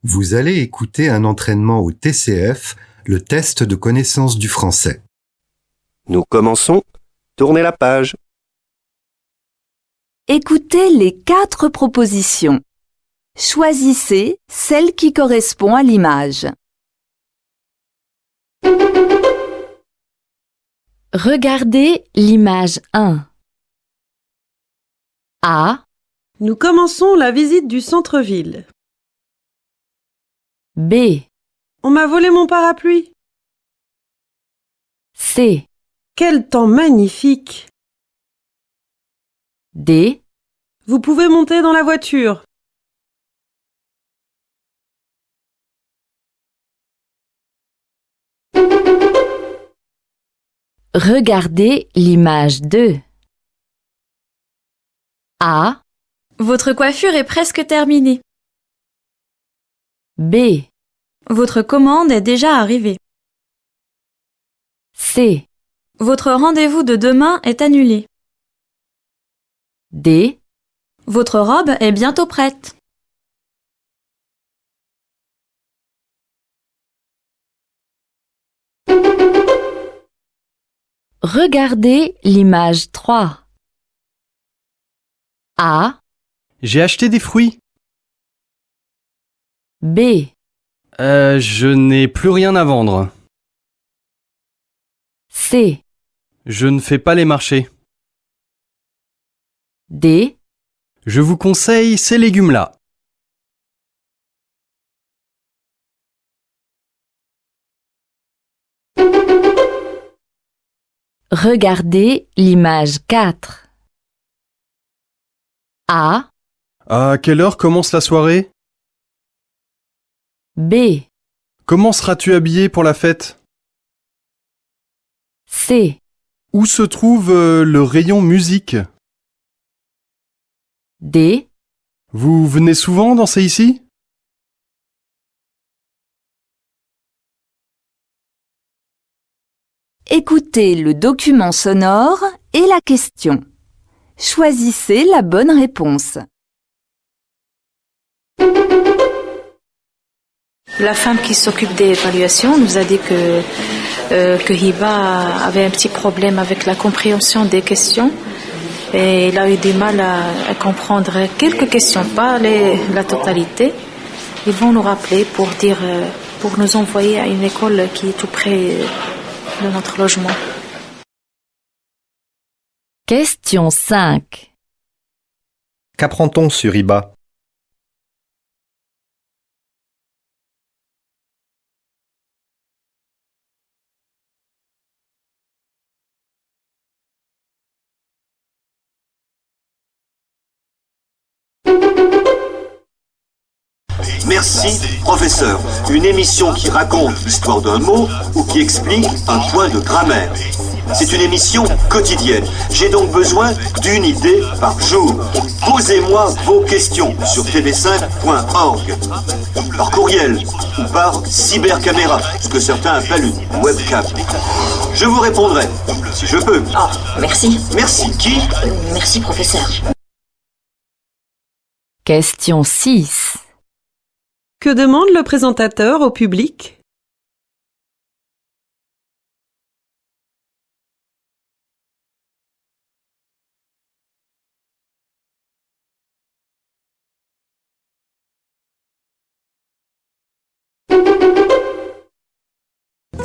Vous allez écouter un entraînement au TCF, le test de connaissance du français. Nous commençons. Tournez la page. Écoutez les 4 propositions. Choisissez celle qui correspond à l'image. Regardez l'image 1. A. Nous commençons la visite du centre-ville. B. On m'a volé mon parapluie. C. Quel temps magnifique! D. Vous pouvez monter dans la voiture. Regardez l'image 2. A. Votre coiffure est presque terminée. B. Votre commande est déjà arrivée. C. Votre rendez-vous de demain est annulé. D. Votre robe est bientôt prête. Regardez l'image 3. A. J'ai acheté des fruits. B. Je n'ai plus rien à vendre. C. Je ne fais pas les marchés. D. Je vous conseille ces légumes-là. Regardez l'image 4. A. À quelle heure commence la soirée? B. Comment seras-tu habillé pour la fête? C. Où se trouve le rayon musique? D. Vous venez souvent danser ici? Écoutez le document sonore et la question. Choisissez la bonne réponse. La femme qui s'occupe des évaluations nous a dit que Hiba avait un petit problème avec la compréhension des questions et il a eu du mal à comprendre quelques questions, pas la totalité. Ils vont nous rappeler pour nous envoyer à une école qui est tout près de notre logement. Question 5. Qu'apprend-on sur IBA? Merci, professeur. Une émission qui raconte l'histoire d'un mot ou qui explique un point de grammaire. C'est une émission quotidienne. J'ai donc besoin d'une idée par jour. Posez-moi vos questions sur tv5.org, par courriel ou par cybercaméra, ce que certains appellent une webcam. Je vous répondrai, si je peux. Ah, merci. Merci. Qui? Merci, professeur. Question 6. Que demande le présentateur au public? Ce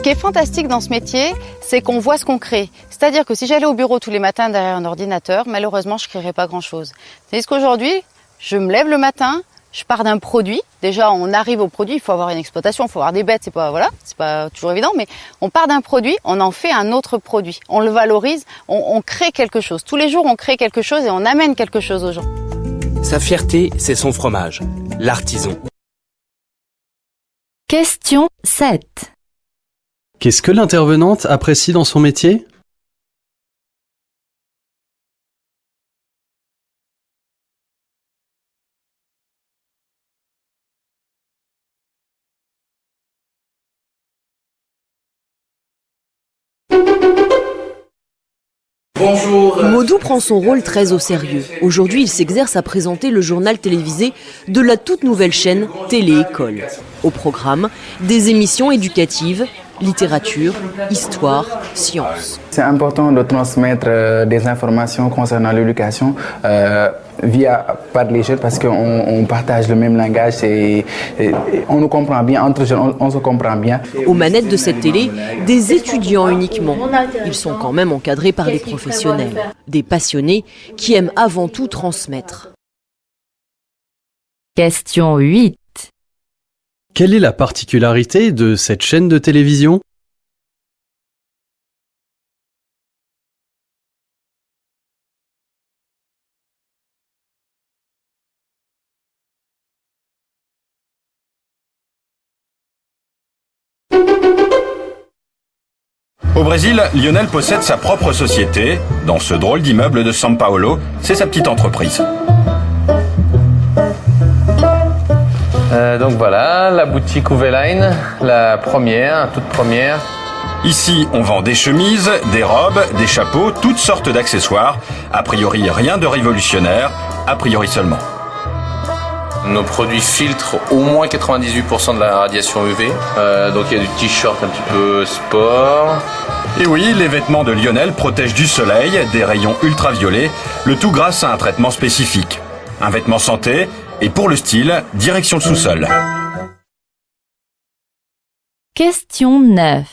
qui est fantastique dans ce métier, c'est qu'on voit ce qu'on crée. C'est-à-dire que si j'allais au bureau tous les matins derrière un ordinateur, malheureusement, je ne créerais pas grand-chose. Tandis qu'aujourd'hui, je me lève le matin, je pars d'un produit. Déjà, on arrive au produit, il faut avoir une exploitation, il faut avoir des bêtes, c'est pas toujours évident, mais on part d'un produit, on en fait un autre produit. On le valorise, on crée quelque chose. Tous les jours, on crée quelque chose et on amène quelque chose aux gens. Sa fierté, c'est son fromage, l'artisan. Question 7. Qu'est-ce que l'intervenante apprécie dans son métier? Bonjour, Modou prend son rôle très au sérieux. Aujourd'hui, il s'exerce à présenter le journal télévisé de la toute nouvelle chaîne Télé-École. Au programme, des émissions éducatives, littérature, histoire, sciences. C'est important de transmettre des informations concernant l'éducation par les jeunes parce qu'on partage le même langage et on nous comprend bien, entre jeunes on se comprend bien. Aux manettes de cette télé, des étudiants uniquement. Ils sont quand même encadrés par des professionnels, des passionnés qui aiment avant tout transmettre. Question 8. Quelle est la particularité de cette chaîne de télévision ? Au Brésil, Lionel possède sa propre société. Dans ce drôle d'immeuble de São Paulo, c'est sa petite entreprise. Donc voilà, la boutique Uveline, la première, toute première. Ici, on vend des chemises, des robes, des chapeaux, toutes sortes d'accessoires. A priori, rien de révolutionnaire, a priori seulement. Nos produits filtrent au moins 98% de la radiation UV. Donc il y a du t-shirt un petit peu sport. Et oui, les vêtements de Lionel protègent du soleil, des rayons ultraviolets, le tout grâce à un traitement spécifique. Un vêtement santé, et pour le style, direction le sous-sol. Question 9.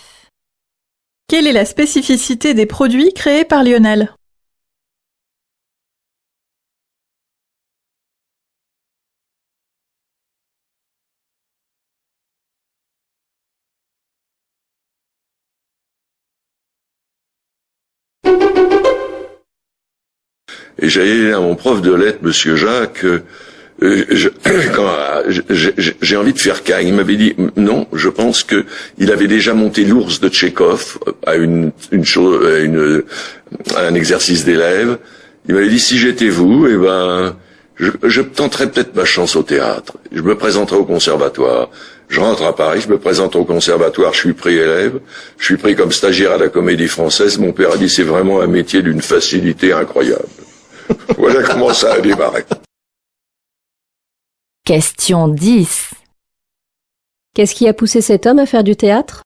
Quelle est la spécificité des produits créés par Lionel ? Et j'allais dire à mon prof de lettres, Monsieur Jacques, j'ai envie de faire K. Il m'avait dit non, je pense que il avait déjà monté l'ours de Tchekhov à un exercice d'élève. Il m'avait dit si j'étais vous, je tenterais peut-être ma chance au théâtre. Je me présenterai au conservatoire. Je rentre à Paris, je me présente au conservatoire, je suis pris élève, je suis pris comme stagiaire à la Comédie Française. Mon père a dit c'est vraiment un métier d'une facilité incroyable. Voilà comment ça a démarré. Question 10. Qu'est-ce qui a poussé cet homme à faire du théâtre ?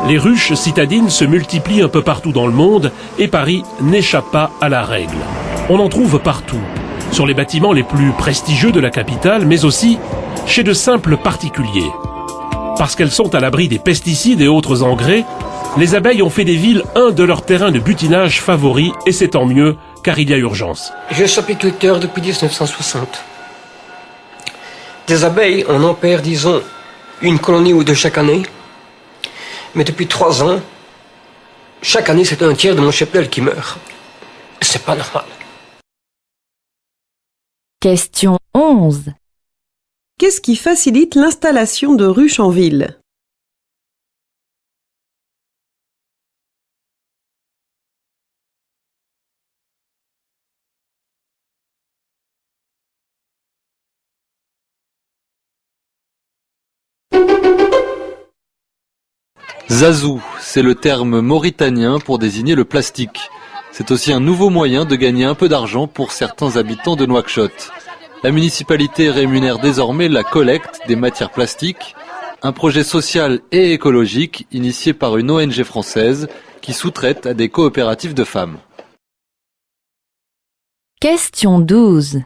Les ruches citadines se multiplient un peu partout dans le monde et Paris n'échappe pas à la règle. On en trouve partout, sur les bâtiments les plus prestigieux de la capitale, mais aussi chez de simples particuliers. Parce qu'elles sont à l'abri des pesticides et autres engrais, les abeilles ont fait des villes un de leurs terrains de butinage favoris, et c'est tant mieux, car il y a urgence. Je suis apiculteur depuis 1960. Des abeilles, on en perd, disons, une colonie ou deux chaque année. Mais depuis 3 ans, chaque année, c'est un tiers de mon cheptel qui meurt. C'est pas normal. Question 11. Qu'est-ce qui facilite l'installation de ruches en ville ? Zazou, c'est le terme mauritanien pour désigner le plastique. C'est aussi un nouveau moyen de gagner un peu d'argent pour certains habitants de Nouakchott. La municipalité rémunère désormais la collecte des matières plastiques, un projet social et écologique initié par une ONG française qui sous-traite à des coopératives de femmes. Question 12.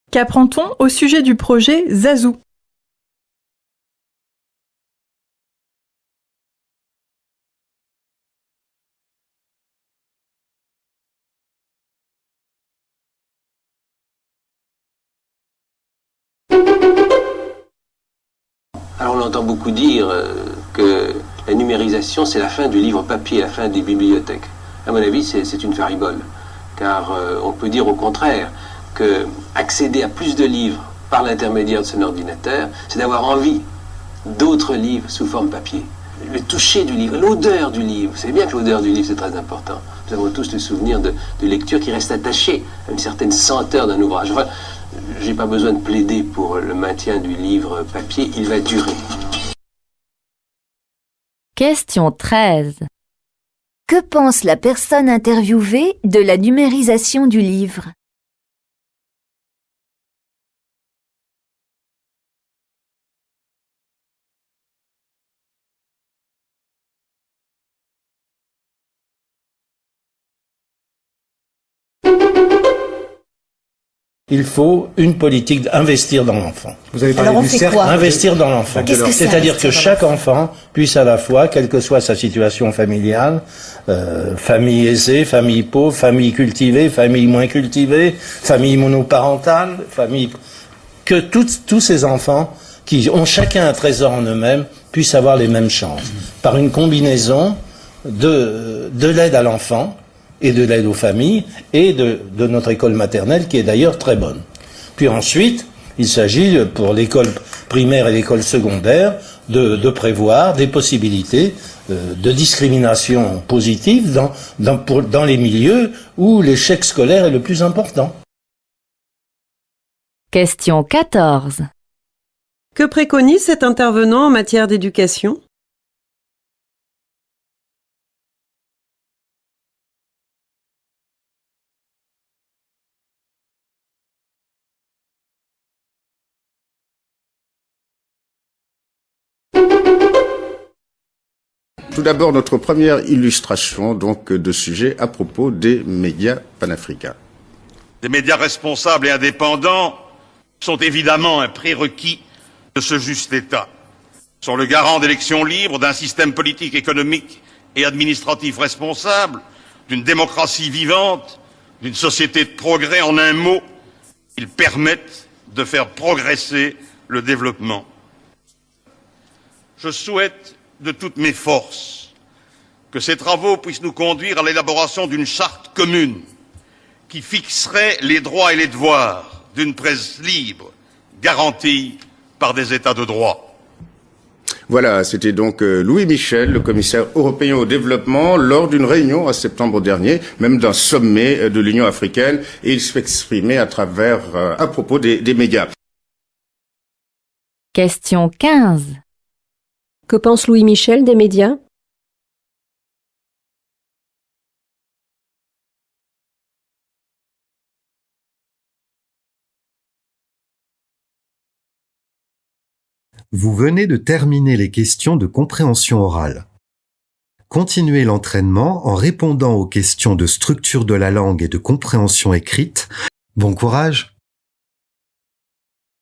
Qu'apprend-on au sujet du projet Zazou ? Alors on entend beaucoup dire que la numérisation c'est la fin du livre papier, la fin des bibliothèques. À mon avis c'est une faribole, car on peut dire au contraire que accéder à plus de livres par l'intermédiaire de son ordinateur, c'est d'avoir envie d'autres livres sous forme papier. le toucher du livre, l'odeur du livre. Vous savez bien que l'odeur du livre, c'est très important. Nous avons tous le souvenir de lecture qui reste attaché à une certaine senteur d'un ouvrage. Enfin, j'ai pas besoin de plaider pour le maintien du livre papier, il va durer. Question 13. Que pense la personne interviewée de la numérisation du livre? Il faut une politique d'investir dans l'enfant. Vous avez parlé du cercle. Investir dans l'enfant. C'est-à-dire que chaque enfant puisse à la fois, quelle que soit sa situation familiale, famille aisée, famille pauvre, famille cultivée, famille moins cultivée, famille monoparentale, que tous ces enfants qui ont chacun un trésor en eux-mêmes puissent avoir les mêmes chances. Par une combinaison de l'aide à l'enfant, et de l'aide aux familles, et de notre école maternelle, qui est d'ailleurs très bonne. Puis ensuite, il s'agit, pour l'école primaire et l'école secondaire, de prévoir des possibilités de discrimination positive dans les milieux où l'échec scolaire est le plus important. Question 14. Que préconise cet intervenant en matière d'éducation ? Tout d'abord, notre première illustration donc de sujet à propos des médias panafricains. Des médias responsables et indépendants sont évidemment un prérequis de ce juste État. Ils sont le garant d'élections libres, d'un système politique, économique et administratif responsable, d'une démocratie vivante, d'une société de progrès. En un mot, ils permettent de faire progresser le développement. Je souhaite de toutes mes forces que ces travaux puissent nous conduire à l'élaboration d'une charte commune qui fixerait les droits et les devoirs d'une presse libre, garantie par des États de droit. Voilà, c'était donc Louis Michel, le commissaire européen au développement, lors d'une réunion en septembre dernier, même d'un sommet de l'Union africaine, et il s'exprimait à propos des médias. Question 15. Que pense Louis Michel des médias? Vous venez de terminer les questions de compréhension orale. Continuez l'entraînement en répondant aux questions de structure de la langue et de compréhension écrite. Bon courage!